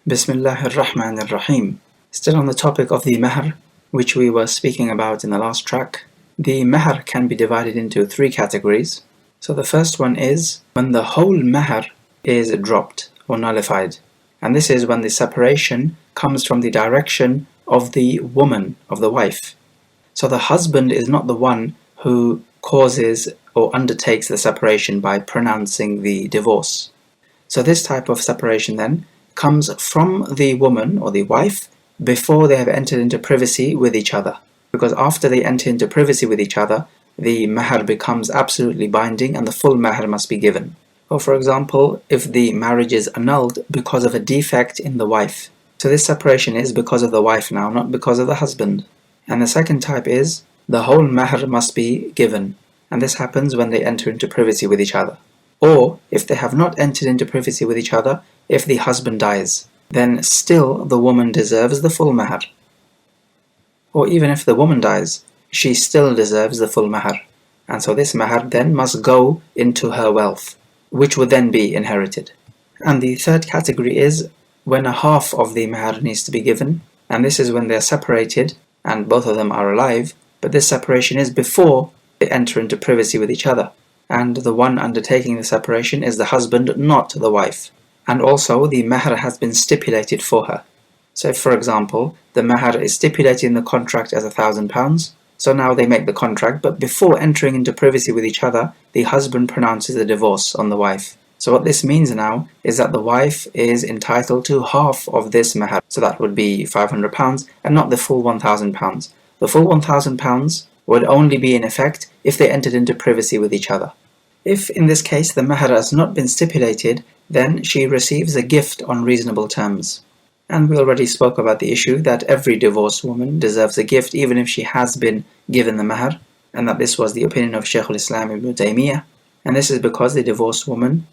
Bismillahir Rahmanir Rahim. Still on the topic of the Mahr, which we were speaking about in the last track, the Mahr can be divided into three categories. So the first one is when the whole Mahr is dropped or nullified. And this is when the separation comes from the direction of the woman, of the wife. So the husband is not the one who causes or undertakes the separation by pronouncing the divorce. So this type of separation then comes from the woman or the wife before they have entered into privacy with each other. Because after they enter into privacy with each other, the mahr becomes absolutely binding and the full mahr must be given. Or for example, if the marriage is annulled because of a defect in the wife. So this separation is because of the wife now, not because of the husband. And the second type is the whole mahr must be given. And this happens when they enter into privacy with each other. Or if they have not entered into privacy with each other, if the husband dies, then still the woman deserves the full mahr. Or even if the woman dies, she still deserves the full mahr. And so this mahr then must go into her wealth, which would then be inherited. And the third category is when a half of the mahr needs to be given, and this is when they are separated and both of them are alive, but this separation is before they enter into privacy with each other. And the one undertaking the separation is the husband, not the wife. And also the mahr has been stipulated for her. So if, for example, the mahr is stipulated in the contract as £1,000, so now they make the contract, but before entering into privacy with each other, the husband pronounces a divorce on the wife. So what this means now is that the wife is entitled to half of this mahr. So that would be £500 and not the full £1,000. The full £1,000 would only be in effect if they entered into privacy with each other. If in this case the mahr has not been stipulated, then she receives a gift on reasonable terms. And we already spoke about the issue that every divorced woman deserves a gift even if she has been given the mahr, and that this was the opinion of Shaykh al-Islam ibn Taymiyyah. And this is because the divorced woman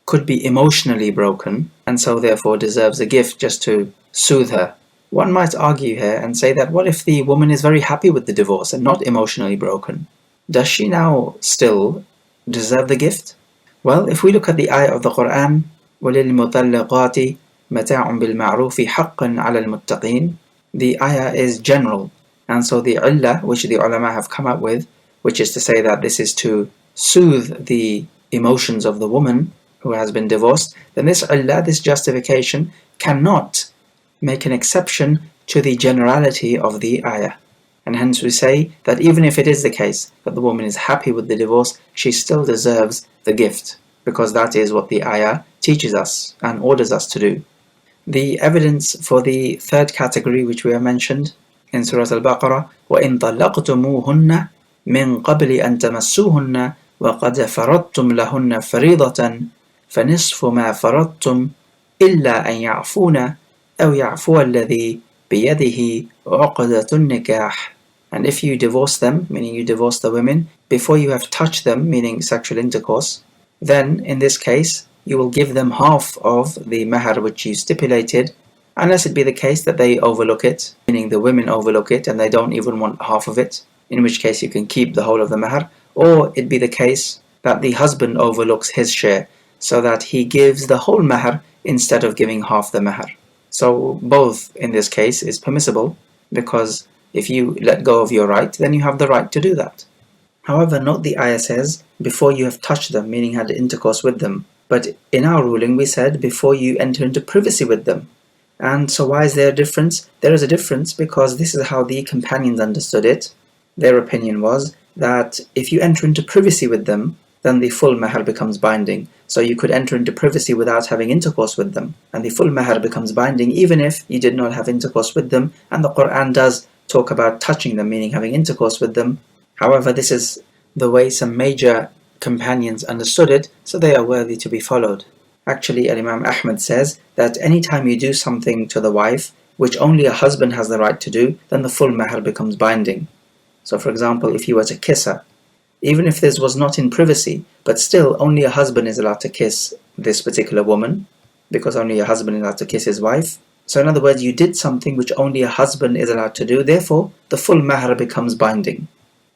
could be emotionally broken and so therefore deserves a gift just to soothe her. One might argue here and say that what if the woman is very happy with the divorce and not emotionally broken? Does she now still deserve the gift? Well, if we look at the ayah of the Quran, وَلِلْمُطَلَّقَاتِ مَتَاعٌ بِالْمَعْرُوفِ حَقًّا عَلَى الْمُتَّقِينَ, the ayah is general, and so the illah which the ulama have come up with, which is to say that this is to soothe the emotions of the woman who has been divorced, then this illah, this justification, cannot make an exception to the generality of the ayah. And hence we say that even if it is the case that the woman is happy with the divorce, she still deserves the gift, because that is what the ayah teaches us and orders us to do. The evidence for the third category which we have mentioned in Surah Al-Baqarah, وَإِن طَلَّقْتُمُوهُنَّ مِن قَبْلِ أَن تَمَسُّوهُنَّ وَقَدْ فَرَضْتُمْ لَهُنَّ فَرِيضَةً فَنِصْفُ مَا فَرَضْتُمْ إِلَّا أَن يَعْفُونَ أَوْ يَعْفُوَ الَّذِي بِيَدِهِ عُقْدَةُ النِّكَاحِ. And if you divorce them, meaning you divorce the women, before you have touched them, meaning sexual intercourse, then in this case you will give them half of the mahr which you stipulated, unless it be the case that they overlook it, meaning the women overlook it and they don't even want half of it, in which case you can keep the whole of the mahr, or it be the case that the husband overlooks his share, so that he gives the whole mahr instead of giving half the mahr. So both in this case is permissible, because if you let go of your right, then you have the right to do that. However, note the ayah says, before you have touched them, meaning had intercourse with them. But in our ruling we said, before you enter into privacy with them. And so why is there a difference? There is a difference because this is how the companions understood it. Their opinion was that if you enter into privacy with them, then the full mahr becomes binding. So you could enter into privacy without having intercourse with them, and the full mahr becomes binding even if you did not have intercourse with them. And the Quran does talk about touching them, meaning having intercourse with them. However, this is the way some major companions understood it, so they are worthy to be followed. Actually, Imam Ahmad says that anytime you do something to the wife which only a husband has the right to do, then the full mahr becomes binding. So for example, if you were to kiss her, even if this was not in privacy, but still only a husband is allowed to kiss this particular woman, because only a husband is allowed to kiss his wife. So in other words, you did something which only a husband is allowed to do, therefore the full mahr becomes binding.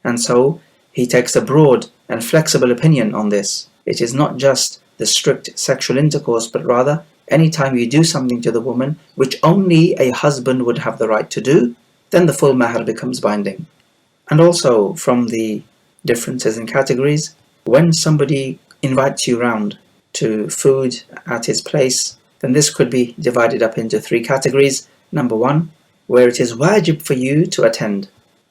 And so he takes a broad and flexible opinion on this. It is not just the strict sexual intercourse, but rather anytime you do something to the woman which only a husband would have the right to do, then the full mahar becomes binding. And also from the differences in categories, when somebody invites you round to food at his place, then this could be divided up into 3 categories. Number 1, where it is wajib for you to attend.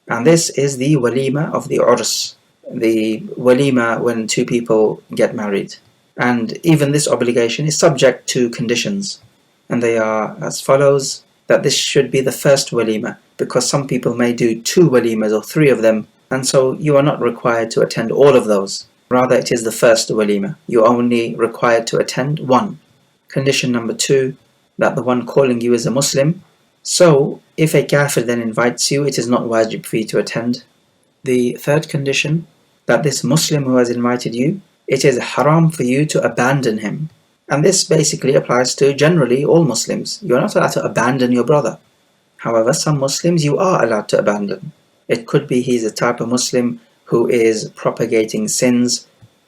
And this is the walima of the urs, the walima when 2 people get married. And even this obligation is subject to conditions. And they are as follows, that this should be the first walima, because some people may do 2 walimas or 3 of them, and so you are not required to attend all of those. Rather, it is the first walima. You are only required to attend 1. Condition number 2, that the one calling you is a Muslim. So, if a kafir then invites you, it is not wajib for you to attend. The 3rd condition, that this Muslim who has invited you, it is haram for you to abandon him. And this basically applies to generally all Muslims. You are not allowed to abandon your brother. However, some Muslims you are allowed to abandon. It could be he's a type of Muslim who is propagating sins,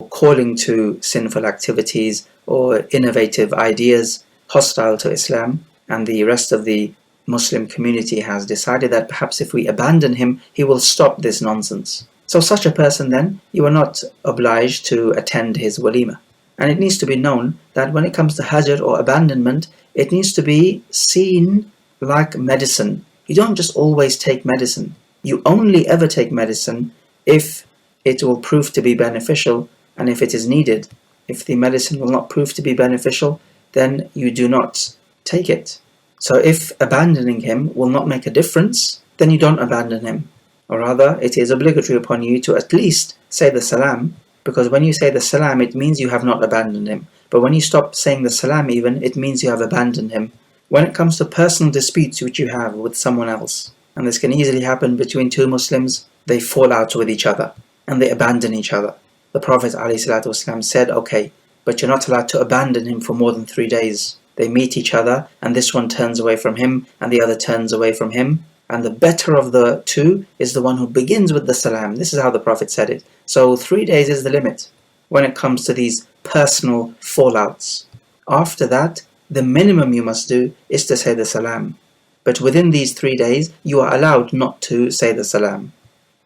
calling to sinful activities or innovative ideas hostile to Islam, and the rest of the Muslim community has decided that perhaps if we abandon him, he will stop this nonsense. So such a person then, you are not obliged to attend his walima. And it needs to be known that when it comes to hajr or abandonment, it needs to be seen like medicine. You don't just always take medicine. You only ever take medicine if it will prove to be beneficial and if it is needed. If the medicine will not prove to be beneficial, then you do not take it. So if abandoning him will not make a difference, then you don't abandon him. Or rather, it is obligatory upon you to at least say the salam, because when you say the salam, it means you have not abandoned him. But when you stop saying the salam even, it means you have abandoned him. When it comes to personal disputes which you have with someone else, and this can easily happen between 2 Muslims, they fall out with each other, and they abandon each other. The Prophet ﷺ said, okay, but you're not allowed to abandon him for more than 3 days. They meet each other, and this one turns away from him, and the other turns away from him. And the better of the 2 is the one who begins with the salam. This is how the Prophet said it. So 3 days is the limit when it comes to these personal fallouts. After that, the minimum you must do is to say the salam. But within these 3 days, you are allowed not to say the salam.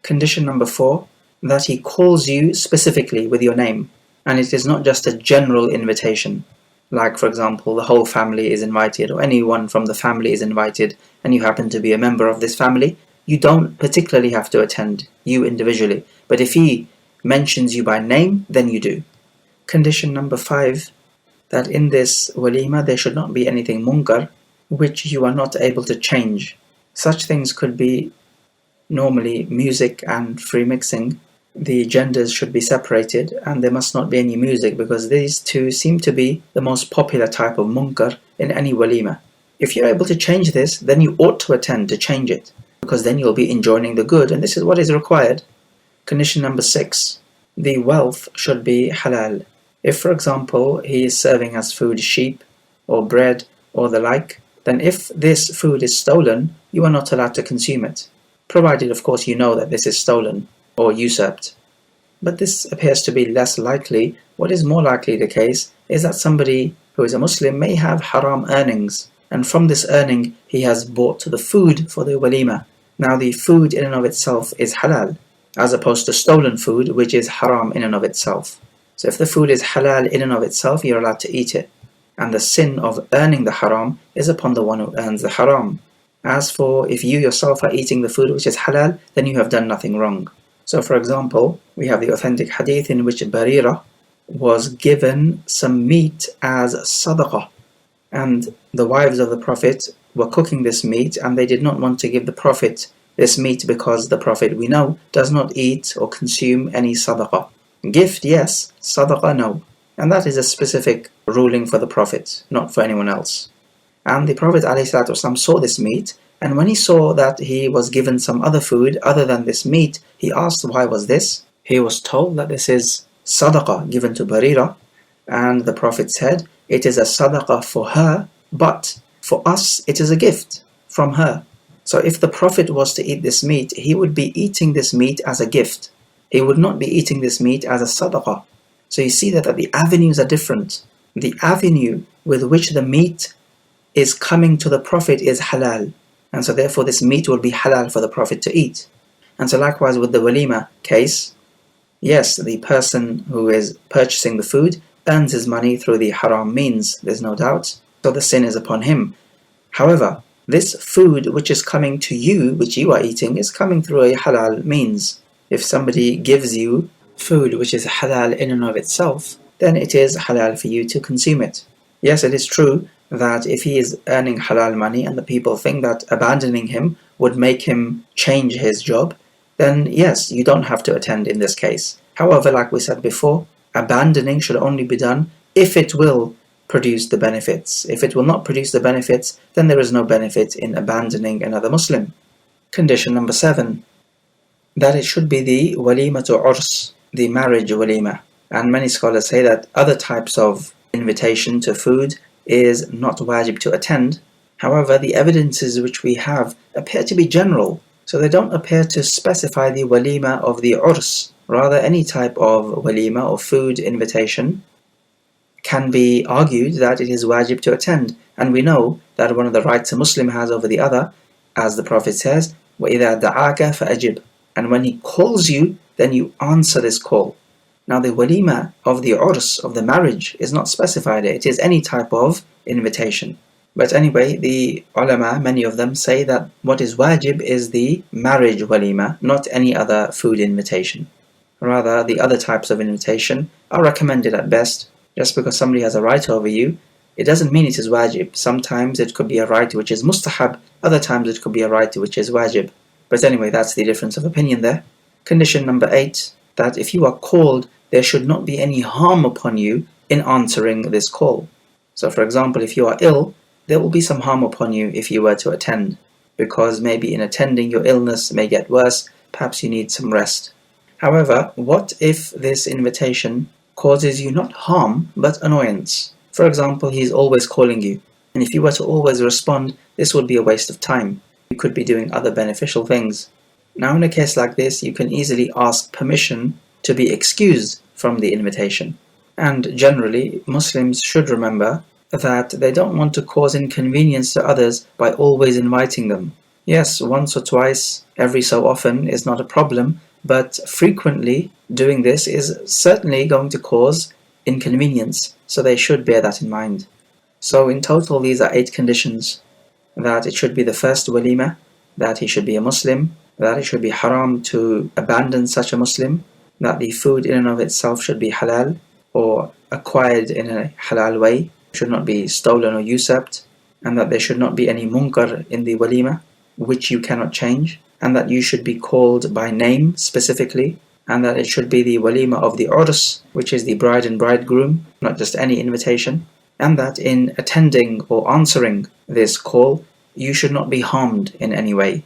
Condition number 4, that he calls you specifically with your name. And it is not just a general invitation. Like, for example, the whole family is invited, or anyone from the family is invited, and you happen to be a member of this family, you don't particularly have to attend, you individually. But if he mentions you by name, then you do. Condition number 5, that in this walima there should not be anything munkar, which you are not able to change. Such things could be normally music and free mixing. The genders should be separated, and there must not be any music, because these 2 seem to be the most popular type of munkar in any walima. If you're able to change this, then you ought to attend to change it, because then you'll be enjoying the good, and this is what is required. Condition number 6, the wealth should be halal. If, for example, he is serving as food sheep or bread or the like, then if this food is stolen, you are not allowed to consume it, provided of course you know that this is stolen or usurped. But this appears to be less likely. What is more likely the case is that somebody who is a Muslim may have haram earnings, and from this earning he has bought the food for the walima. Now the food in and of itself is halal, as opposed to stolen food which is haram in and of itself. So if the food is halal in and of itself, you're allowed to eat it, and the sin of earning the haram is upon the one who earns the haram. As for if you yourself are eating the food which is halal, then you have done nothing wrong. So for example, we have the authentic hadith in which Barira was given some meat as sadaqah, and the wives of the Prophet were cooking this meat, and they did not want to give the Prophet this meat because the Prophet, we know, does not eat or consume any sadaqah. Gift, yes. Sadaqah, no. And that is a specific ruling for the Prophet, not for anyone else. And the Prophet ﷺ saw this meat, and when he saw that he was given some other food other than this meat, he asked why was this. He was told that this is sadaqah given to Barira, and the Prophet said, it is a sadaqah for her, but for us it is a gift from her. So if the Prophet was to eat this meat, he would be eating this meat as a gift. He would not be eating this meat as a sadaqah. So you see that the avenues are different. The avenue with which the meat is coming to the Prophet is halal. And so therefore this meat will be halal for the Prophet to eat. And so likewise with the walima case, yes, the person who is purchasing the food earns his money through the haram means, there's no doubt, so the sin is upon him. However, this food which is coming to you, which you are eating, is coming through a halal means. If somebody gives you food which is halal in and of itself, then it is halal for you to consume it. Yes, it is true that if he is earning halal money and the people think that abandoning him would make him change his job, then yes, you don't have to attend in this case. However, like we said before, abandoning should only be done if it will produce the benefits. If it will not produce the benefits, then there is no benefit in abandoning another Muslim. Condition number 7, that it should be the walima to urs, the marriage walima. And many scholars say that other types of invitation to food is not wajib to attend. However, the evidences which we have appear to be general, so they don't appear to specify the walima of the urs. Rather, any type of walima or food invitation can be argued that it is wajib to attend. And we know that one of the rights a Muslim has over the other, as the Prophet says, وَإِذَا دَعَاكَ فَأَجِبْ. And when he calls you, then you answer this call. Now the walima of the urs, of the marriage, is not specified. It is any type of invitation. But anyway, the ulama, many of them, say that what is wajib is the marriage walima, not any other food invitation. Rather, the other types of invitation are recommended at best. Just because somebody has a right over you, it doesn't mean it is wajib. Sometimes it could be a right which is mustahab, other times it could be a right which is wajib. But anyway, that's the difference of opinion there. Condition number 8, that if you are called, there should not be any harm upon you in answering this call. So for example, if you are ill, there will be some harm upon you if you were to attend, because maybe in attending your illness may get worse, perhaps you need some rest. However, what if this invitation causes you not harm but annoyance? For example, he is always calling you, and if you were to always respond, this would be a waste of time. You could be doing other beneficial things. Now in a case like this, you can easily ask permission to be excused from the invitation. And generally, Muslims should remember that they don't want to cause inconvenience to others by always inviting them. Yes, once or twice, every so often is not a problem, but frequently doing this is certainly going to cause inconvenience, so they should bear that in mind. So in total, these are 8 conditions: that it should be the first walima, that he should be a Muslim, that it should be haram to abandon such a Muslim, that the food in and of itself should be halal or acquired in a halal way, should not be stolen or usurped, and that there should not be any munkar in the walima which you cannot change, and that you should be called by name specifically, and that it should be the walima of the urs, which is the bride and bridegroom, not just any invitation, and that in attending or answering this call, you should not be harmed in any way.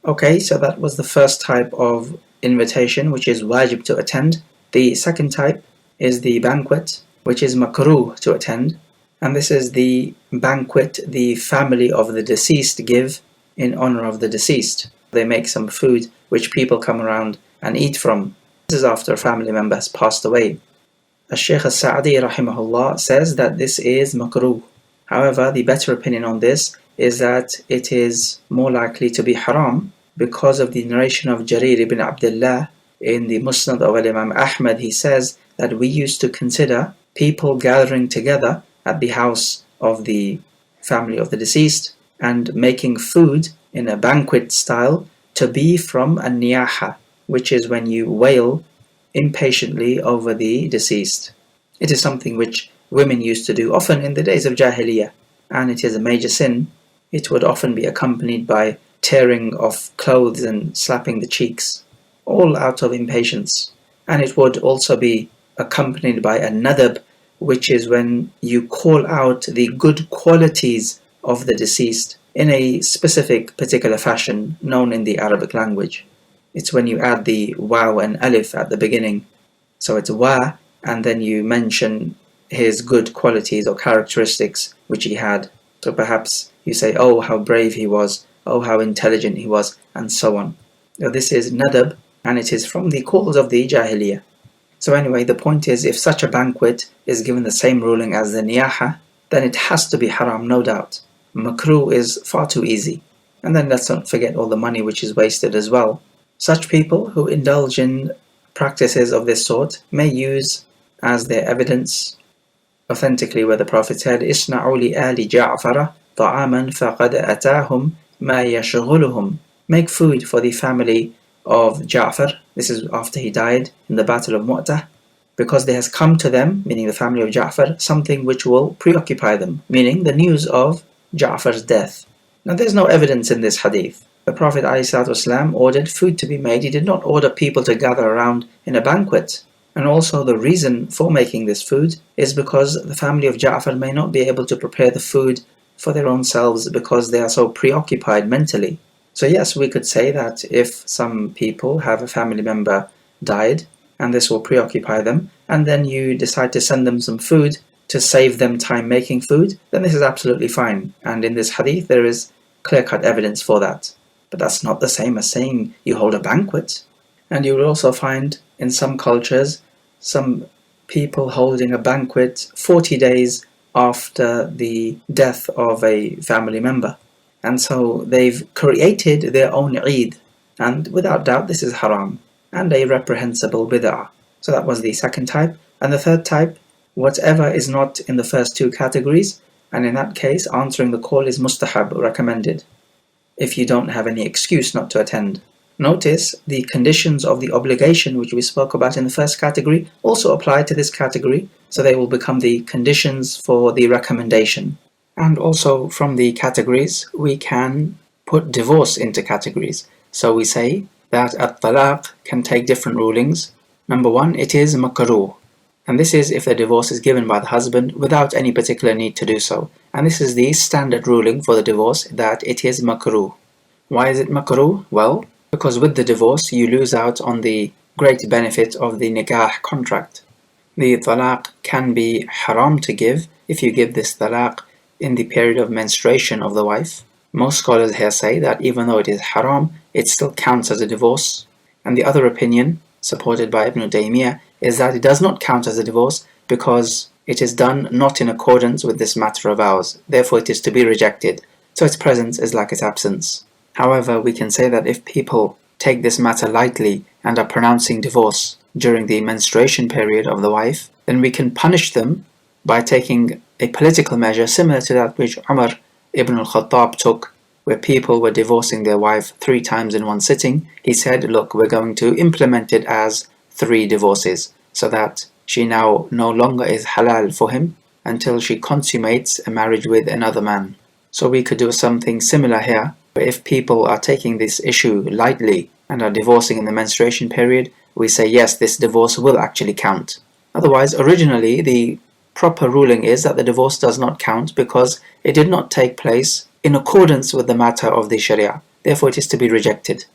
Okay, so that was the first type of invitation, which is wajib to attend. The second type is the banquet, which is makruh to attend, and this is the banquet the family of the deceased give in honor of the deceased. They make some food which people come around and eat from. This is after a family member has passed away. Shaykh al-Sa'di rahimahullah says that this is makruh. However, the better opinion on this is that it is more likely to be haram because of the narration of Jarir ibn Abdullah in the Musnad of Imam Ahmad. He says that we used to consider people gathering together at the house of the family of the deceased and making food in a banquet style to be from a niyaha, which is when you wail impatiently over the deceased. It is something which women used to do often in the days of Jahiliyyah, and it is a major sin. It would often be accompanied by tearing of clothes and slapping the cheeks, all out of impatience. And it would also be accompanied by a nadab, which is when you call out the good qualities of the deceased in a specific particular fashion known in the Arabic language. It's when you add the waw and alif at the beginning. So it's wa, and then you mention his good qualities or characteristics which he had. So perhaps you say, oh, how brave he was, oh, how intelligent he was, and so on. Now, this is nadab, and it is from the calls of the Jahiliyyah. So anyway, the point is, if such a banquet is given the same ruling as the niyaha, then it has to be haram, no doubt. Makruh is far too easy. And then let's not forget all the money which is wasted as well. Such people who indulge in practices of this sort may use as their evidence authentically where the Prophet said, "Isna'u li ali Ja'fara ta'aman faqad atahum ma yashghuluhum." Make food for the family of Ja'far. This is after he died in the Battle of Mu'tah. Because there has come to them, meaning the family of Ja'far, something which will preoccupy them, meaning the news of Ja'far's death. Now there's no evidence in this hadith. The Prophet ﷺ ordered food to be made. He did not order people to gather around in a banquet. And also the reason for making this food is because the family of Ja'far may not be able to prepare the food for their own selves because they are so preoccupied mentally. So yes, we could say that if some people have a family member died, and this will preoccupy them, and then you decide to send them some food to save them time making food, then this is absolutely fine. And in this hadith there is clear-cut evidence for that. But that's not the same as saying you hold a banquet. And you will also find in some cultures some people holding a banquet 40 days after the death of a family member. And so they've created their own Eid, and without doubt this is haram and a reprehensible bid'ah. So that was the second type. And the third type, whatever is not in the first two categories, and in that case answering the call is mustahab, recommended, if you don't have any excuse not to attend. Notice the conditions of the obligation which we spoke about in the first category also apply to this category, so they will become the conditions for the recommendation. And also from the categories we can put divorce into categories. So we say that at-talaq can take different rulings. Number one, it is makruh. And this is if the divorce is given by the husband without any particular need to do so. And this is the standard ruling for the divorce, that it is makruh. Why is it makruh? Well, because with the divorce you lose out on the great benefit of the nikah contract. The talaq can be haram to give if you give this talaq in the period of menstruation of the wife. Most scholars here say that even though it is haram, it still counts as a divorce. And the other opinion, supported by Ibn Taymiyyah, is that it does not count as a divorce because it is done not in accordance with this matter of ours. Therefore it is to be rejected. So its presence is like its absence. However, we can say that if people take this matter lightly and are pronouncing divorce during the menstruation period of the wife, then we can punish them by taking a political measure similar to that which Umar ibn al-Khattab took, where people were divorcing their wife 3 times in one sitting. He said, look, we're going to implement it as 3 divorces, so that she now no longer is halal for him until she consummates a marriage with another man. So we could do something similar here, where if people are taking this issue lightly and are divorcing in the menstruation period, we say yes, this divorce will actually count. Otherwise, originally the proper ruling is that the divorce does not count because it did not take place in accordance with the matter of the Sharia. Therefore it is to be rejected.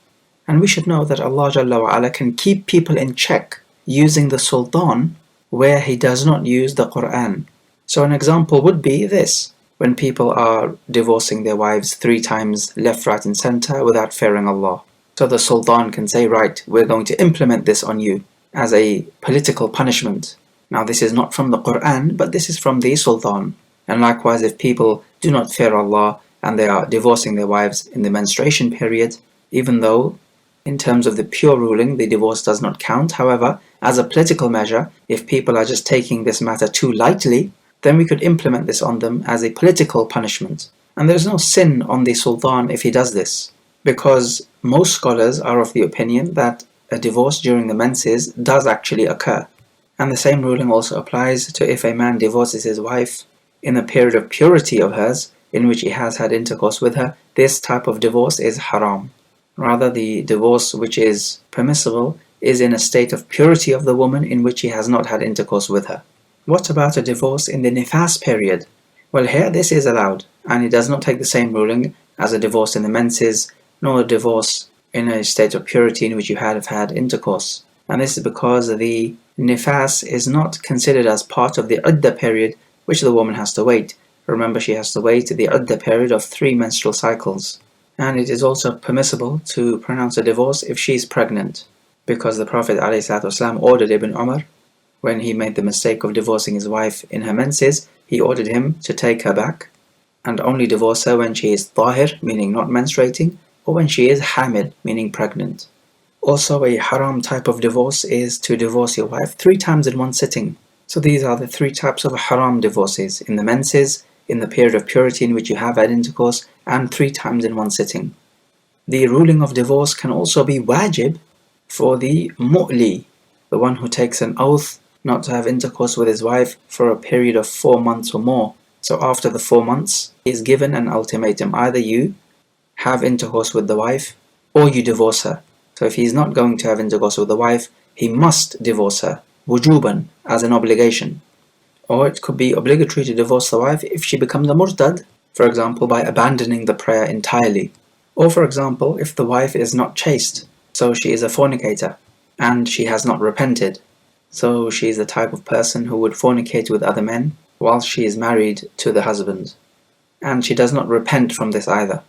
And we should know that Allah Jalla wa Ala can keep people in check using the Sultan where He does not use the Quran. So an example would be this: when people are divorcing their wives 3 times left, right and center without fearing Allah. So the Sultan can say, right, we're going to implement this on you as a political punishment. Now this is not from the Quran, but this is from the Sultan. And likewise, if people do not fear Allah and they are divorcing their wives in the menstruation period, even though in terms of the pure ruling the divorce does not count, however, as a political measure, if people are just taking this matter too lightly, then we could implement this on them as a political punishment. And there is no sin on the Sultan if he does this, because most scholars are of the opinion that a divorce during the menses does actually occur. And the same ruling also applies to if a man divorces his wife in a period of purity of hers, in which he has had intercourse with her. This type of divorce is haram. Rather, the divorce which is permissible is in a state of purity of the woman in which he has not had intercourse with her. What about a divorce in the nifas period? Well, here this is allowed, and it does not take the same ruling as a divorce in the menses, nor a divorce in a state of purity in which you have had intercourse. And this is because the nifas is not considered as part of the iddah period which the woman has to wait. Remember, she has to wait the iddah period of 3 menstrual cycles. And it is also permissible to pronounce a divorce if she is pregnant, because the Prophet ﷺ ordered Ibn Umar, when he made the mistake of divorcing his wife in her menses, he ordered him to take her back and only divorce her when she is tahir, meaning not menstruating, or when she is hamil, meaning pregnant. Also, a haram type of divorce is to divorce your wife 3 times in one sitting. So these are the 3 types of haram divorces: in the menses, in the period of purity in which you have had intercourse, and 3 times in one sitting. The ruling of divorce can also be wajib for the mu'li, the one who takes an oath not to have intercourse with his wife for a period of 4 months or more. So after the 4 months, he is given an ultimatum: either you have intercourse with the wife or you divorce her. So if he is not going to have intercourse with the wife, he must divorce her, wujuban, as an obligation. Or it could be obligatory to divorce the wife if she becomes a murtad, for example by abandoning the prayer entirely. Or for example, if the wife is not chaste, so she is a fornicator, and she has not repented. So she is the type of person who would fornicate with other men whilst she is married to the husband. And she does not repent from this either.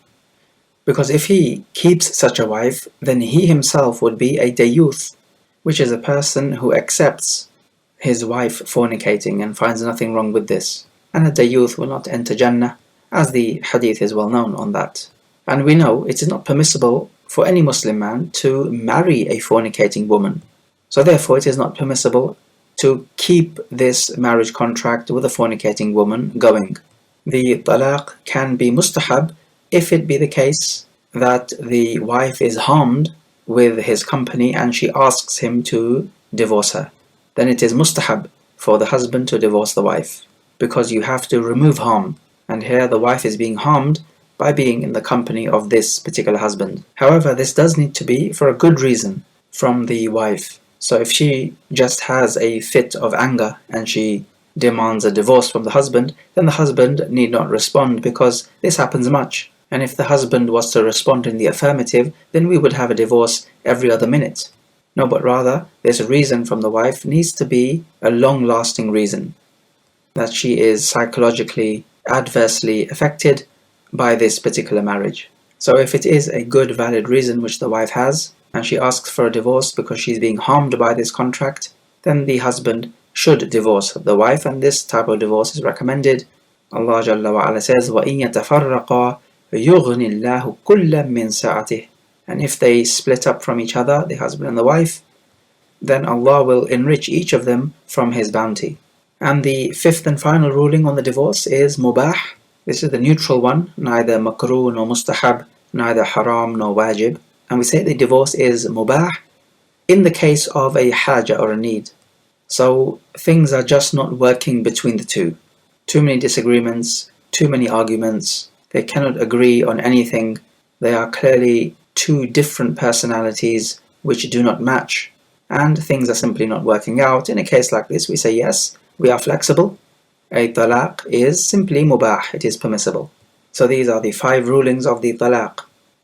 Because if he keeps such a wife, then he himself would be a dayuth, which is a person who accepts his wife fornicating and finds nothing wrong with this. And a dayuth will not enter Jannah, as the hadith is well known on that. And we know it is not permissible for any Muslim man to marry a fornicating woman. So therefore it is not permissible to keep this marriage contract with a fornicating woman going. The talaq can be mustahab if it be the case that the wife is harmed with his company and she asks him to divorce her. Then it is mustahab for the husband to divorce the wife, because you have to remove harm, and here the wife is being harmed by being in the company of this particular husband. However, this does need to be for a good reason from the wife. So if she just has a fit of anger and she demands a divorce from the husband, then the husband need not respond, because this happens much. And if the husband was to respond in the affirmative, then we would have a divorce every other minute. No, but rather, this reason from the wife needs to be a long-lasting reason, that she is psychologically adversely affected by this particular marriage. So if it is a good, valid reason which the wife has, and she asks for a divorce because she's being harmed by this contract, then the husband should divorce the wife, and this type of divorce is recommended. Allah Jalla wa Ala says, وَإِن يَتَفَرَّقَا يُغْنِ اللَّهُ كُلًّا مِنْ سَعَتِهِ. And if they split up from each other, the husband and the wife, then Allah will enrich each of them from His bounty. And the 5th and final ruling on the divorce is mubah. This is the neutral one, neither makruh nor mustahab, neither haram nor wajib. And we say the divorce is mubah in the case of a haja or a need. So things are just not working between the two. Too many disagreements, too many arguments, they cannot agree on anything. They are clearly 2 different personalities which do not match, and things are simply not working out. In a case like this, we say yes, we are flexible. A talaq is simply mubah, it is permissible. So these are the 5 rulings of the talaq.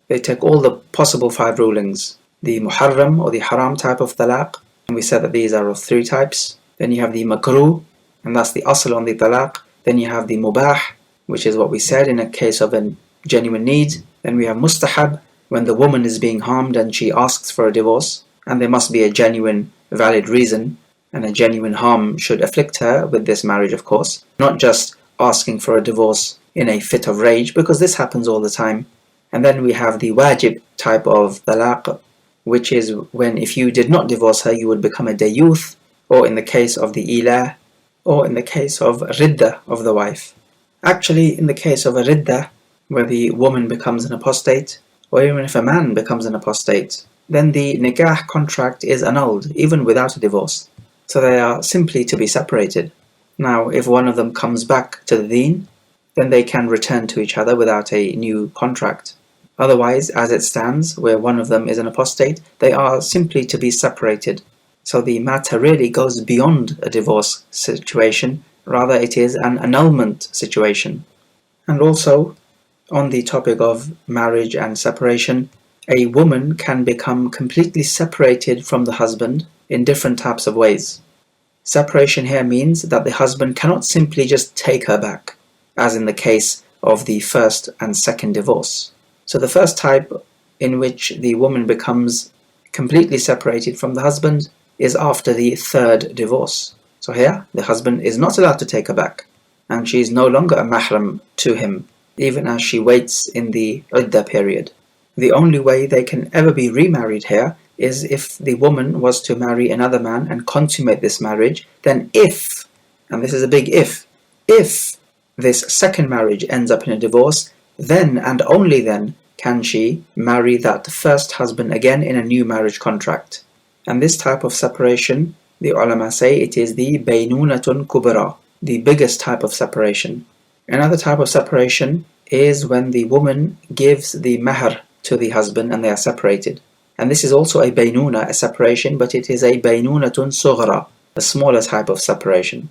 They take all the possible 5 rulings. The muharram or the haram type of talaq, and we said that these are of 3 types. Then you have the makruh, and that's the asl on the talaq. Then you have the mubah, which is what we said in a case of a genuine need. Then we have mustahab, when the woman is being harmed and she asks for a divorce, and there must be a genuine, valid reason, and a genuine harm should afflict her with this marriage, of course. Not just asking for a divorce in a fit of rage, because this happens all the time. And then we have the wajib type of talaq, which is when if you did not divorce her, you would become a dayuth, or in the case of the ilah, or in the case of ridda of the wife. Actually, in the case of a ridda, where the woman becomes an apostate, or even if a man becomes an apostate, then the nikah contract is annulled, even without a divorce. So they are simply to be separated. Now, if one of them comes back to the deen, then they can return to each other without a new contract. Otherwise, as it stands, where one of them is an apostate, they are simply to be separated. So the matter really goes beyond a divorce situation, rather it is an annulment situation. And also, on the topic of marriage and separation, a woman can become completely separated from the husband in different types of ways. Separation here means that the husband cannot simply just take her back, as in the case of the first and second divorce. So the first type in which the woman becomes completely separated from the husband is after the 3rd divorce. So here, the husband is not allowed to take her back. and she is no longer a mahram to him, even as she waits in the iddah period. The only way they can ever be remarried here is if the woman was to marry another man and consummate this marriage. Then if, and this is a big if this second marriage ends up in a divorce, then and only then can she marry that first husband again in a new marriage contract. And this type of separation, the ulama say, it is the baynunatun kubra, the biggest type of separation. Another type of separation is when the woman gives the mahr to the husband and they are separated. And this is also a baynuna, a separation, but it is a baynunatun sughra, a smaller type of separation.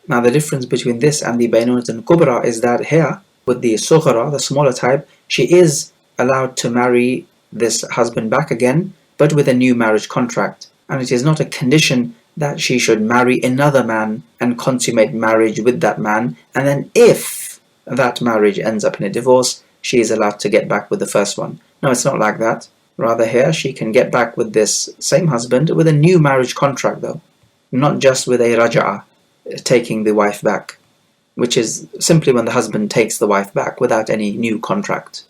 Now the difference between this and the baynunatun kubra is that here, with the sughra, the smaller type, she is allowed to marry this husband back again, but with a new marriage contract. And it is not a condition that she should marry another man and consummate marriage with that man, and then if that marriage ends up in a divorce, she is allowed to get back with the first one. No, it's not like that. Rather here, she can get back with this same husband with a new marriage contract though, not just with a raja'ah, taking the wife back, which is simply when the husband takes the wife back without any new contract.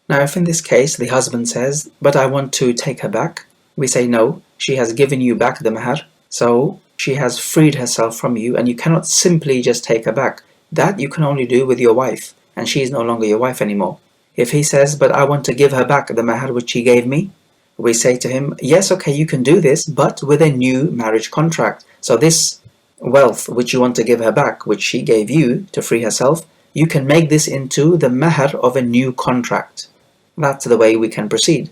Now if in this case the husband says, but I want to take her back, we say no, she has given you back the mahr, so she has freed herself from you and you cannot simply just take her back. That you can only do with your wife, and she is no longer your wife anymore. If he says, but I want to give her back the mahr which she gave me, we say to him, yes, okay, you can do this, but with a new marriage contract. So this wealth which you want to give her back, which she gave you to free herself, you can make this into the mahr of a new contract. That's the way we can proceed.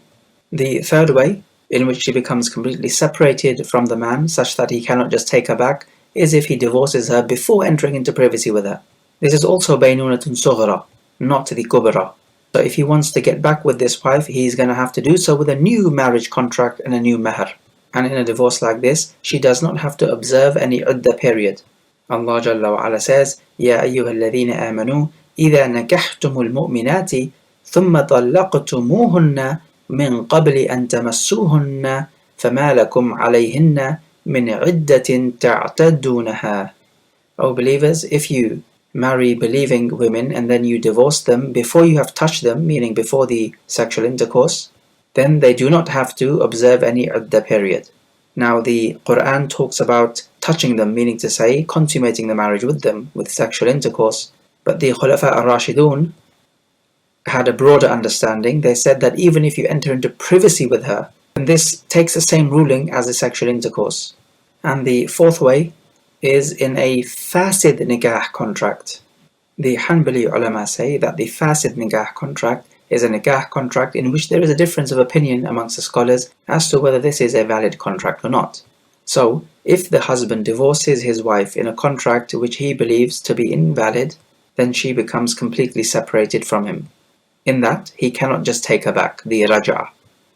The third way, in which she becomes completely separated from the man such that he cannot just take her back, is if he divorces her before entering into privacy with her. This is also baynunatun sughra, not the kubra. So if he wants to get back with this wife, he's going to have to do so with a new marriage contract and a new mahr. And in a divorce like this, she does not have to observe any iddah period. Allah Jalla wa Ala says, Ya ayyuha alladhina amanu, idha nakahtumul mu'minati, thumma طلقتموهن من قبل أن تمسوهن فما لكم عليهن من عدة تعتدونها. O believers, if you marry believing women and then you divorce them before you have touched them, meaning before the sexual intercourse, then they do not have to observe any iddah period. Now the Quran talks about touching them, meaning to say consummating the marriage with them with sexual intercourse, but the Khulafa ar-Rashidun had a broader understanding. They said that even if you enter into privacy with her, then this takes the same ruling as a sexual intercourse. And the fourth way is in a fasid nikah contract. The Hanbali ulama say that the fasid nikah contract is a nikah contract in which there is a difference of opinion amongst the scholars as to whether this is a valid contract or not. So, if the husband divorces his wife in a contract which he believes to be invalid, then she becomes completely separated from him. In that, he cannot just take her back, the raja'ah.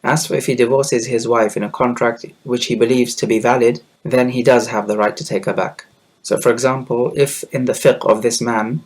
As for if he divorces his wife in a contract which he believes to be valid, then he does have the right to take her back. So for example, if in the fiqh of this man,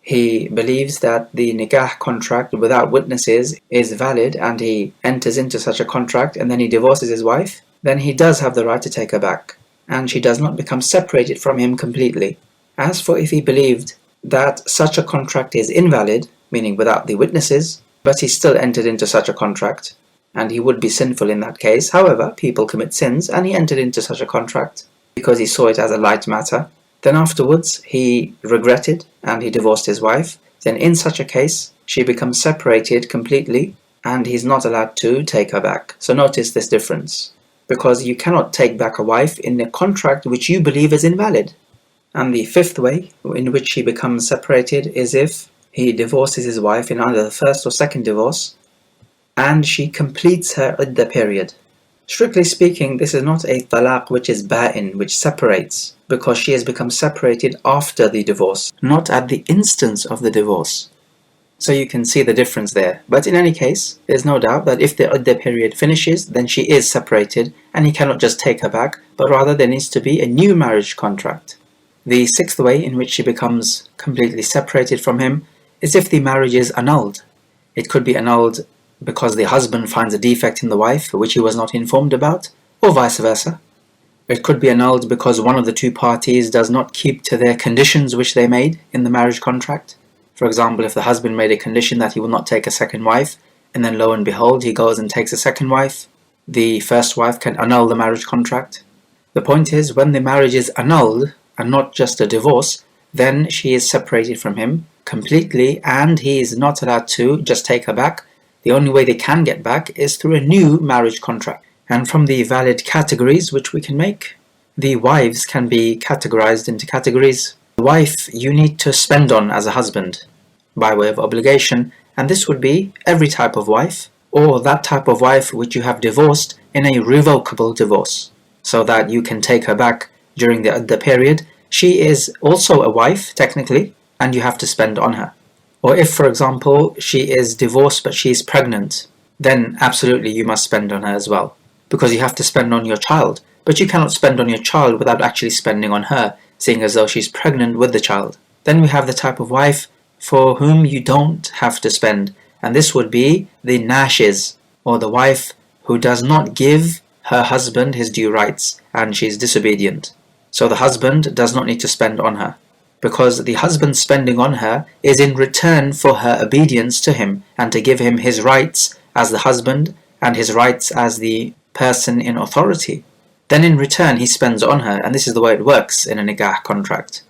he believes that the nikah contract without witnesses is valid and he enters into such a contract and then he divorces his wife, then he does have the right to take her back, and she does not become separated from him completely. As for if he believed that such a contract is invalid, meaning without the witnesses, but he still entered into such a contract, and he would be sinful in that case. However, people commit sins, and he entered into such a contract because he saw it as a light matter. Then afterwards, he regretted and he divorced his wife. Then in such a case, she becomes separated completely, and he's not allowed to take her back. So notice this difference, because you cannot take back a wife in a contract which you believe is invalid. And the fifth way in which he becomes separated is if he divorces his wife in either the first or second divorce, and she completes her iddah period. Strictly speaking, this is not a talaq which is ba'in, which separates, because she has become separated after the divorce, not at the instance of the divorce. So you can see the difference there. But in any case, there's no doubt that if the iddah period finishes, then she is separated, and he cannot just take her back, but rather there needs to be a new marriage contract. The sixth way in which she becomes completely separated from him is if the marriage is annulled. It could be annulled because the husband finds a defect in the wife which he was not informed about, or vice versa. It could be annulled because one of the two parties does not keep to their conditions which they made in the marriage contract. For example, if the husband made a condition that he will not take a second wife, and then lo and behold he goes and takes a second wife, the first wife can annul the marriage contract. The point is, when the marriage is annulled, and not just a divorce, then she is separated from him completely and he is not allowed to just take her back. The only way they can get back is through a new marriage contract. And from the valid categories which we can make, the wives can be categorized into categories. The wife you need to spend on as a husband by way of obligation, and this would be every type of wife, or that type of wife which you have divorced in a revocable divorce, so that you can take her back during the period. She is also a wife, technically, and you have to spend on her. Or if, for example, she is divorced but she is pregnant, then absolutely you must spend on her as well, because you have to spend on your child. But you cannot spend on your child without actually spending on her, seeing as though she's pregnant with the child. Then we have the type of wife for whom you don't have to spend, and this would be the nashiz, or the wife who does not give her husband his due rights, and she is disobedient. So the husband does not need to spend on her, because the husband spending on her is in return for her obedience to him, and to give him his rights as the husband, and his rights as the person in authority. Then in return he spends on her, and this is the way it works in a nikah contract.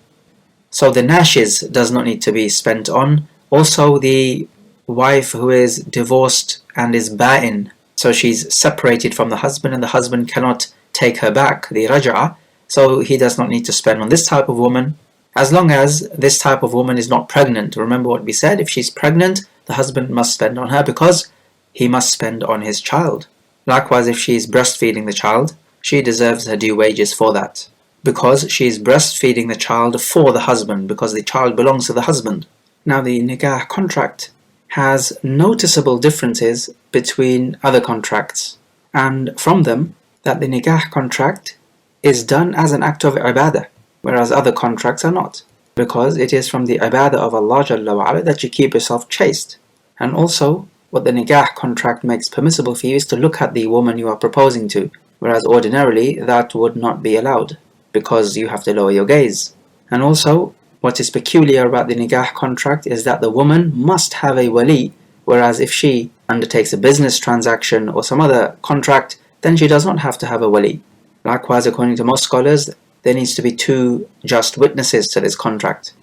So the nashiz does not need to be spent on. Also the wife who is divorced and is ba'in, so she's separated from the husband and the husband cannot take her back, the raj'ah, so he does not need to spend on this type of woman, as long as this type of woman is not pregnant. Remember what we said, if she's pregnant, the husband must spend on her because he must spend on his child. Likewise, if she is breastfeeding the child, she deserves her due wages for that, because she is breastfeeding the child for the husband, because the child belongs to the husband. Now the nikah contract has noticeable differences between other contracts, and from them that the nikah contract is done as an act of ibadah, whereas other contracts are not, because it is from the ibadah of Allah Jalla wa Ala that you keep yourself chaste. And also what the nikah contract makes permissible for you is to look at the woman you are proposing to, whereas ordinarily that would not be allowed, because you have to lower your gaze. And also, what is peculiar about the nikah contract is that the woman must have a wali, whereas if she undertakes a business transaction or some other contract, then she does not have to have a wali. Likewise, according to most scholars, there needs to be two just witnesses to this contract.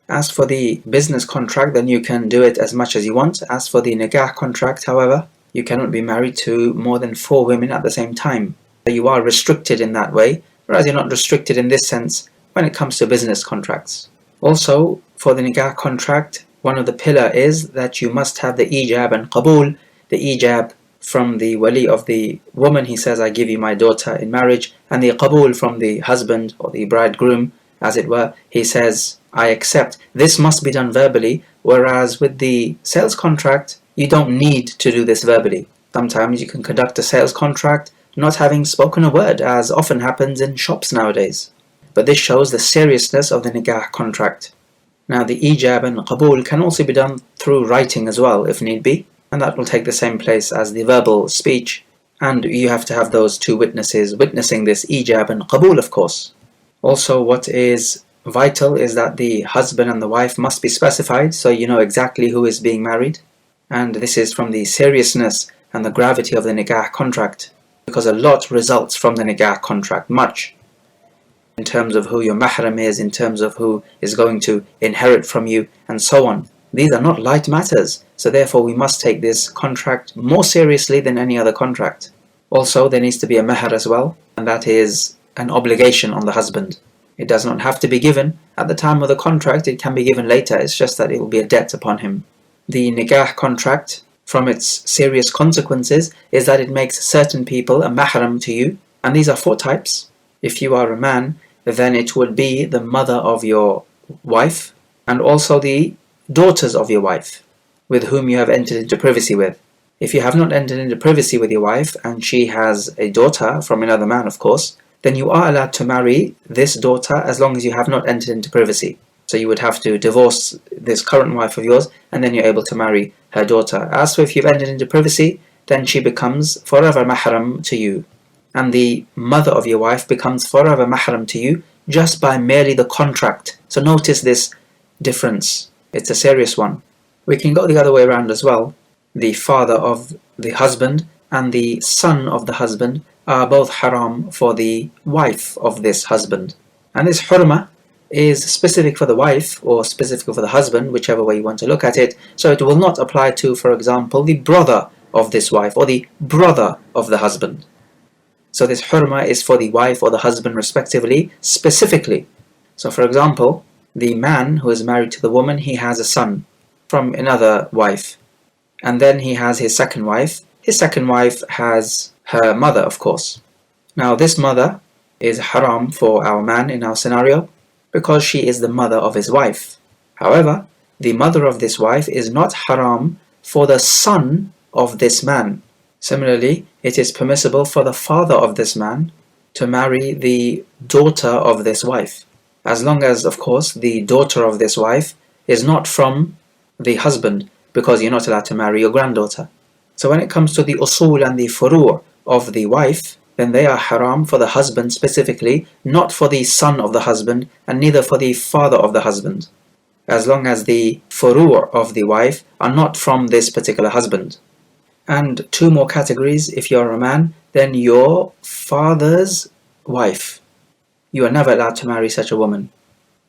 As for the business contract, then you can do it as much as you want. As for the nikah contract, however, you cannot be married to more than 4 women at the same time. You are restricted in that way, whereas you're not restricted in this sense when it comes to business contracts. Also, for the nikah contract, one of the pillar is that you must have the ijab and qabul. The ijab from the wali of the woman, he says, I give you my daughter in marriage, and the qabul from the husband or the bridegroom, as it were, he says, I accept. This must be done verbally, whereas with the sales contract, you don't need to do this verbally. Sometimes you can conduct a sales contract not having spoken a word, as often happens in shops nowadays. But this shows the seriousness of the nikah contract. Now the ijab and qabul can also be done through writing as well, if need be, and that will take the same place as the verbal speech, and you have to have those two witnesses witnessing this ijab and qabul, of course. Also, what is vital is that the husband and the wife must be specified, so you know exactly who is being married, and this is from the seriousness and the gravity of the nikah contract, because a lot results from the nikah contract, much, in terms of who your mahram is, in terms of who is going to inherit from you, and so on. These are not light matters, so therefore we must take this contract more seriously than any other contract. Also, there needs to be a mahar as well, and that is an obligation on the husband. It does not have to be given at the time of the contract, it can be given later, it's just that it will be a debt upon him. The nikah contract, from its serious consequences, is that it makes certain people a mahram to you, and these are 4 types. If you are a man, then it would be the mother of your wife, and also the daughters of your wife, with whom you have entered into privacy with. If you have not entered into privacy with your wife, and she has a daughter from another man, of course, then you are allowed to marry this daughter as long as you have not entered into privacy. So you would have to divorce this current wife of yours, and then you're able to marry her daughter. As for if you've entered into privacy, then she becomes forever mahram to you. and the mother of your wife becomes forever mahram to you just by merely the contract. So notice this difference. It's a serious one. We can go the other way around as well. The father of the husband and the son of the husband are both haram for the wife of this husband. And this hurma is specific for the wife or specific for the husband, whichever way you want to look at it. So it will not apply to, for example, the brother of this wife or the brother of the husband. So this hurma is for the wife or the husband respectively, specifically. So for example, the man who is married to the woman, he has a son from another wife. And then he has his second wife. His second wife has her mother, of course. Now this mother is haram for our man in our scenario because she is the mother of his wife. However, the mother of this wife is not haram for the son of this man. Similarly, it is permissible for the father of this man to marry the daughter of this wife, as long as, of course, the daughter of this wife is not from the husband, because you're not allowed to marry your granddaughter. So when it comes to the usul and the furu' of the wife, then they are haram for the husband specifically, not for the son of the husband, and neither for the father of the husband, as long as the furu' of the wife are not from this particular husband. And two more categories: if you're a man, then your father's wife. You are never allowed to marry such a woman.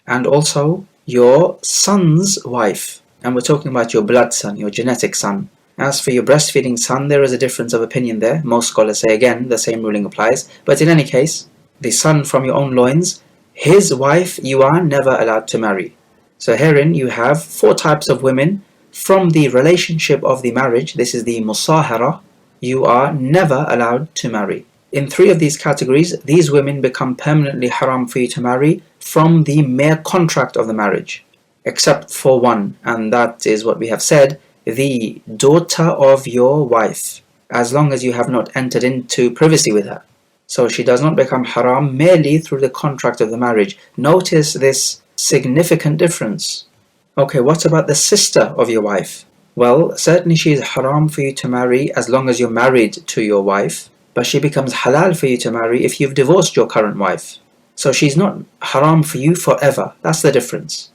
And also your son's wife. And we're talking about your blood son, your genetic son. As for your breastfeeding son, there is a difference of opinion there. Most scholars say again, the same ruling applies. But in any case, the son from your own loins, his wife you are never allowed to marry. So herein you have four types of women from the relationship of the marriage. This is the musahara. You are never allowed to marry. In three of these categories, these women become permanently haram for you to marry from the mere contract of the marriage, except for one, and that is what we have said, the daughter of your wife, as long as you have not entered into privacy with her. So she does not become haram merely through the contract of the marriage. Notice this significant difference. Okay, what about the sister of your wife? Well, certainly she is haram for you to marry as long as you're married to your wife, but she becomes halal for you to marry if you've divorced your current wife. So she's not haram for you forever. That's the difference.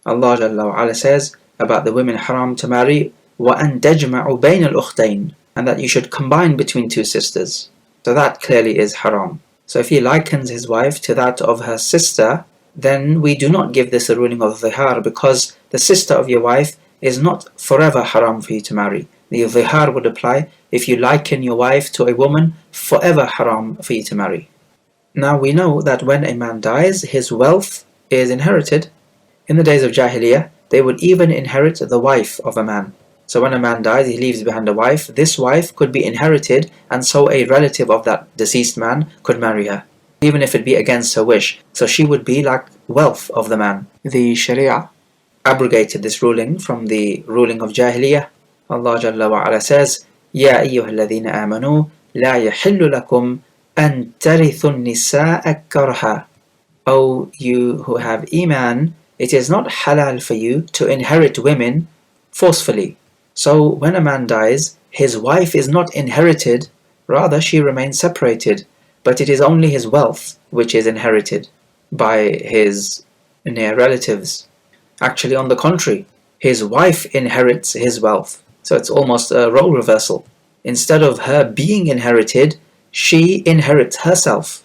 Allah Jalla wa Ala says about the women haram to marry, وَأَن تَجْمَعُ بَيْنَ الْأُخْتَيْنِ, and that you should combine between two sisters. So that clearly is haram. So if he likens his wife to that of her sister, then we do not give this a ruling of dhihar, because the sister of your wife is not forever haram for you to marry. The dhihar would apply if you liken your wife to a woman, forever haram for you to marry. Now we know that when a man dies, his wealth is inherited. In the days of Jahiliyyah, they would even inherit the wife of a man. So when a man dies, he leaves behind a wife. This wife could be inherited, and so a relative of that deceased man could marry her, even if it be against her wish. So she would be like wealth of the man. The Sharia abrogated this ruling from the ruling of Jahiliyyah. Allah Jalla wa Ala says, يَا أَيُّهَا الَّذِينَ آمَنُوا لَا يَحِلُّ لَكُمْ أَن تَرِثُوا النِّسَاءَ كَرْهًا. O you who have Iman, it is not halal for you to inherit women forcefully. So when a man dies, his wife is not inherited, rather she remains separated, but it is only his wealth which is inherited by his near relatives. Actually, on the contrary, his wife inherits his wealth. So it's almost a role reversal. Instead of her being inherited, she inherits herself.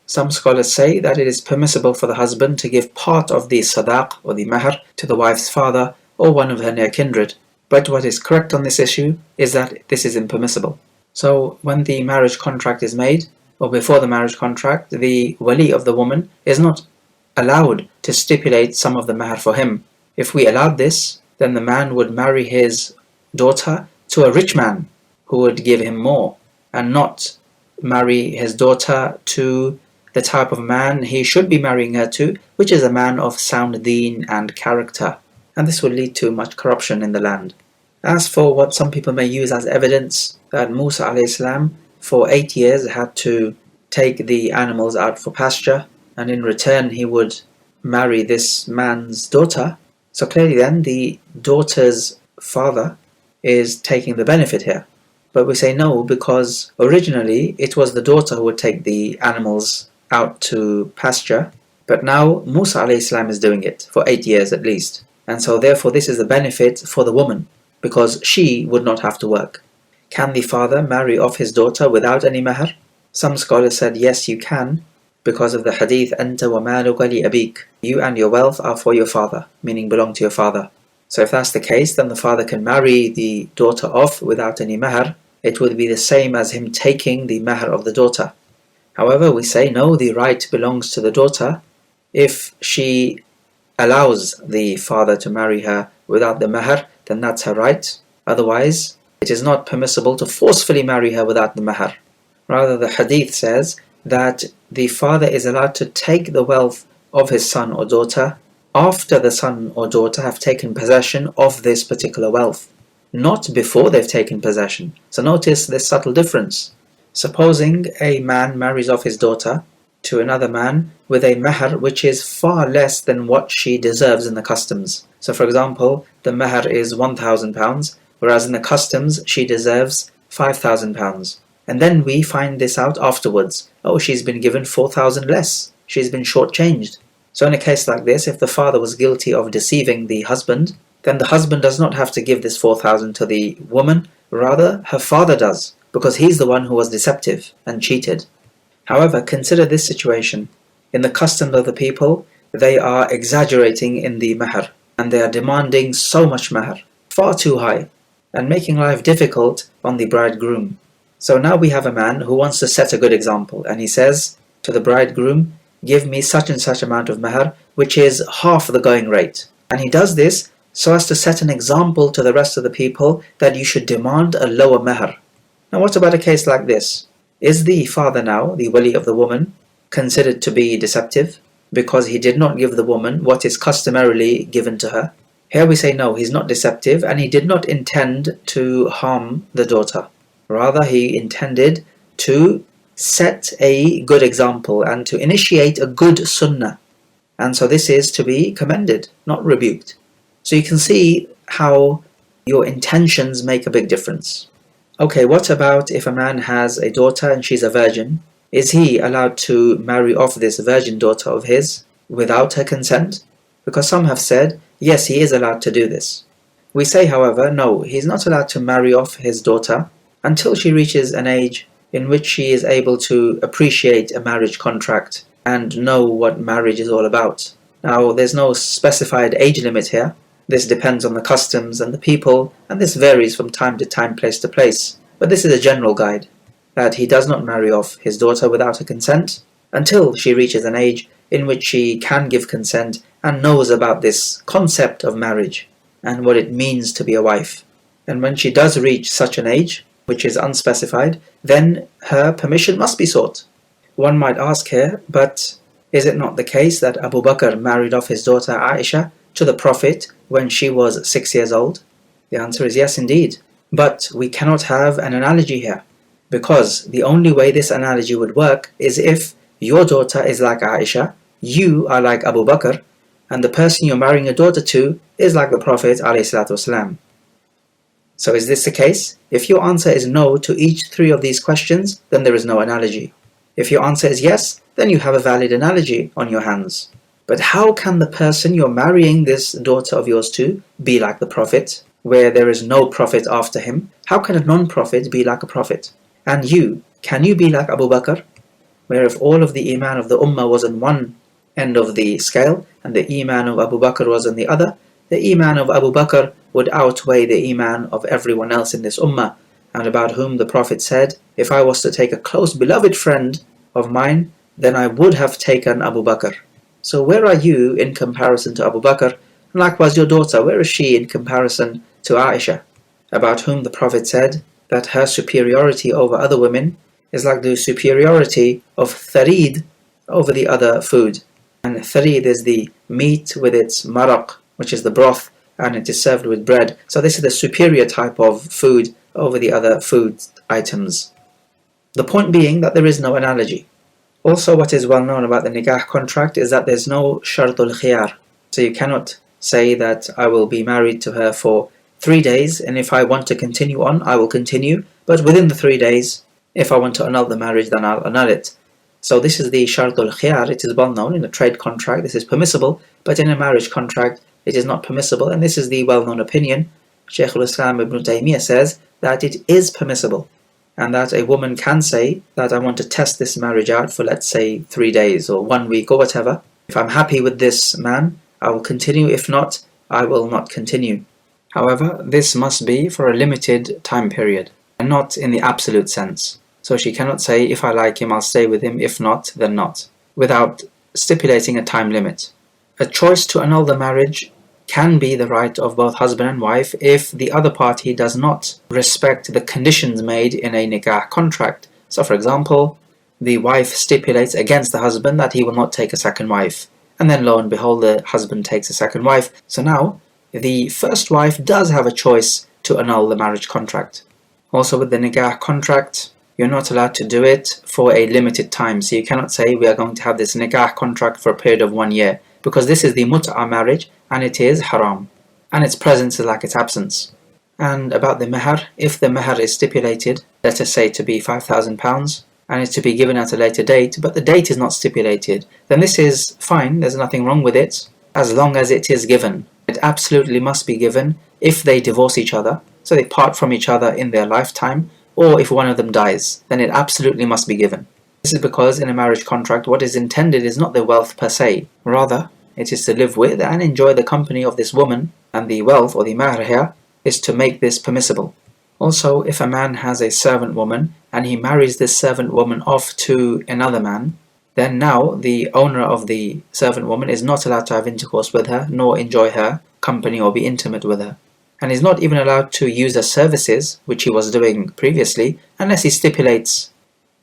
Some scholars say that it is permissible for the husband to give part of the sadaq or the mahr to the wife's father or one of her near kindred. But what is correct on this issue is that this is impermissible. So when the marriage contract is made, or before the marriage contract, the wali of the woman is not allowed to stipulate some of the mahr for him. If we allowed this, then the man would marry his daughter to a rich man who would give him more, and not marry his daughter to the type of man he should be marrying her to, which is a man of sound deen and character. And this would lead to much corruption in the land. As for what some people may use as evidence, that Musa a.s. for 8 years had to take the animals out for pasture, and in return he would marry this man's daughter. So clearly then the daughter's father is taking the benefit here. But we say no, because originally it was the daughter who would take the animals out to pasture, but now Musa alayhi salam is doing it for 8 years at least. And so therefore this is the benefit for the woman, because she would not have to work. Can the father marry off his daughter without any mahar? Some scholars said yes, you can, because of the hadith, Anta wa maluka li abik. You and your wealth are for your father, meaning belong to your father. So if that's the case, then the father can marry the daughter off without any mahar. It would be the same as him taking the mahar of the daughter. However, we say no, the right belongs to the daughter if she allows the father to marry her without the mahar, then that's her right. Otherwise, it is not permissible to forcefully marry her without the mahar. Rather, the hadith says that the father is allowed to take the wealth of his son or daughter after the son or daughter have taken possession of this particular wealth, not before they've taken possession. So notice this subtle difference. Supposing a man marries off his daughter to another man with a mahar which is far less than what she deserves in the customs. So for example, the mahar is £1,000, whereas in the customs she deserves £5,000. And then we find this out afterwards. Oh, she's been given 4,000 less. She's been shortchanged. So in a case like this, if the father was guilty of deceiving the husband, then the husband does not have to give this 4,000 to the woman, rather her father does, because he's the one who was deceptive and cheated. However, consider this situation. In the customs of the people, they are exaggerating in the mahar, and they are demanding so much mahar, far too high, and making life difficult on the bridegroom. So now we have a man who wants to set a good example, and he says to the bridegroom, give me such and such amount of mahar, which is half the going rate. And he does this so as to set an example to the rest of the people that you should demand a lower mahar. Now what about a case like this? Is the father now, the wali of the woman, considered to be deceptive because he did not give the woman what is customarily given to her? Here we say no, he's not deceptive and he did not intend to harm the daughter. Rather, he intended to set a good example and to initiate a good sunnah. And so this is to be commended, not rebuked. So you can see how your intentions make a big difference. Okay, what about if a man has a daughter and she's a virgin? Is he allowed to marry off this virgin daughter of his without her consent? Because some have said, yes, he is allowed to do this. We say, however, no, he's not allowed to marry off his daughter until she reaches an age in which she is able to appreciate a marriage contract and know what marriage is all about. Now, there's no specified age limit here. This depends on the customs and the people, and this varies from time to time, place to place. But this is a general guide, that he does not marry off his daughter without her consent until she reaches an age in which she can give consent and knows about this concept of marriage and what it means to be a wife. And when she does reach such an age, which is unspecified, then her permission must be sought. One might ask here, but is it not the case that Abu Bakr married off his daughter Aisha to the Prophet when she was 6 years old? The answer is yes, indeed. But we cannot have an analogy here, because the only way this analogy would work is if your daughter is like Aisha, you are like Abu Bakr, and the person you're marrying your daughter to is like the Prophet ﷺ. So is this the case? If your answer is no to each three of these questions, then there is no analogy. If your answer is yes, then you have a valid analogy on your hands. But how can the person you're marrying this daughter of yours to be like the Prophet, where there is no Prophet after him? How can a non-Prophet be like a Prophet? And you, can you be like Abu Bakr, where if all of the Iman of the Ummah was on one end of the scale, and the Iman of Abu Bakr was on the other, the Iman of Abu Bakr would outweigh the Iman of everyone else in this Ummah, and about whom the Prophet said, if I was to take a close beloved friend of mine, then I would have taken Abu Bakr. So where are you in comparison to Abu Bakr? And likewise your daughter, where is she in comparison to Aisha, about whom the Prophet said that her superiority over other women is like the superiority of tharid over the other food. And tharid is the meat with its maraq, which is the broth, and it is served with bread. So this is the superior type of food over the other food items. The point being that there is no analogy. Also, what is well known about the nikah contract is that there's no shartul khiyar. So you cannot say that I will be married to her for 3 days, and if I want to continue on, I will continue, but within the 3 days, if I want to annul the marriage, then I'll annul it. So this is the Shartul Khiyar. It is well known in a trade contract. This is permissible, but in a marriage contract, it is not permissible. And this is the well-known opinion. Shaykh al-Islam Ibn Taymiyyah says that it is permissible, and that a woman can say that I want to test this marriage out for, let's say, 3 days or 1 week or whatever. If I'm happy with this man, I will continue. If not, I will not continue. However, this must be for a limited time period, and not in the absolute sense. So she cannot say, if I like him, I'll stay with him, if not, then not, without stipulating a time limit. A choice to annul the marriage can be the right of both husband and wife if the other party does not respect the conditions made in a nikah contract. So for example, the wife stipulates against the husband that he will not take a second wife, and then lo and behold, the husband takes a second wife. So now the first wife does have a choice to annul the marriage contract. Also with the nikah contract, you're not allowed to do it for a limited time. So you cannot say we are going to have this nikah contract for a period of 1 year, because this is the mut'ah marriage and it is haram, and its presence is like its absence. And about the mahar, if the mahar is stipulated, let us say to be £5,000, and is to be given at a later date, but the date is not stipulated, then this is fine, there's nothing wrong with it, as long as it is given. It absolutely must be given if they divorce each other, so they part from each other in their lifetime, or if one of them dies, then it absolutely must be given. This is because in a marriage contract, what is intended is not the wealth per se, rather it is to live with and enjoy the company of this woman, and the wealth or the mahr here is to make this permissible. Also, if a man has a servant woman and he marries this servant woman off to another man, then now the owner of the servant woman is not allowed to have intercourse with her, nor enjoy her company or be intimate with her. And is not even allowed to use her services, which he was doing previously, unless he stipulates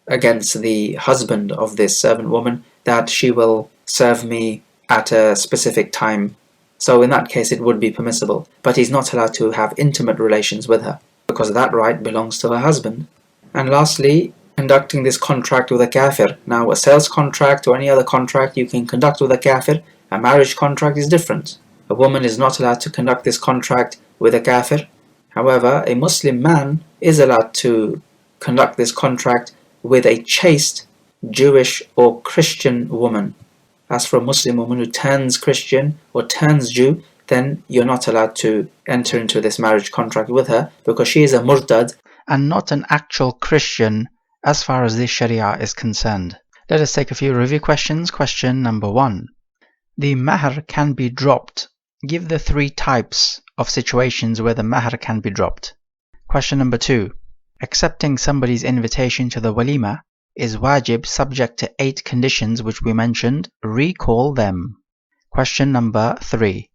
against the husband of this servant woman that she will serve me at a specific time. So in that case it would be permissible, but he's not allowed to have intimate relations with her, because that right belongs to her husband. And lastly, conducting this contract with a kafir. Now a sales contract or any other contract you can conduct with a kafir. A marriage contract is different. A woman is not allowed to conduct this contract with a kafir. However, a Muslim man is allowed to conduct this contract with a chaste Jewish or Christian woman. As for a Muslim woman who turns Christian or turns Jew, then you're not allowed to enter into this marriage contract with her, because she is a murtad and not an actual Christian as far as the Sharia is concerned. Let us take a few review questions. Question number 1. The mahr can be dropped. Give the 3 types of situations where the mahr can be dropped. Question number 2. Accepting somebody's invitation to the walima is wajib subject to 8 conditions which we mentioned. Recall them. Question number 3.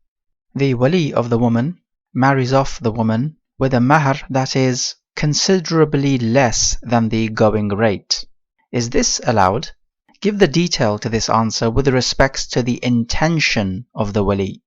The wali of the woman marries off the woman with a mahr that is considerably less than the going rate. Is this allowed? Give the detail to this answer with respects to the intention of the wali.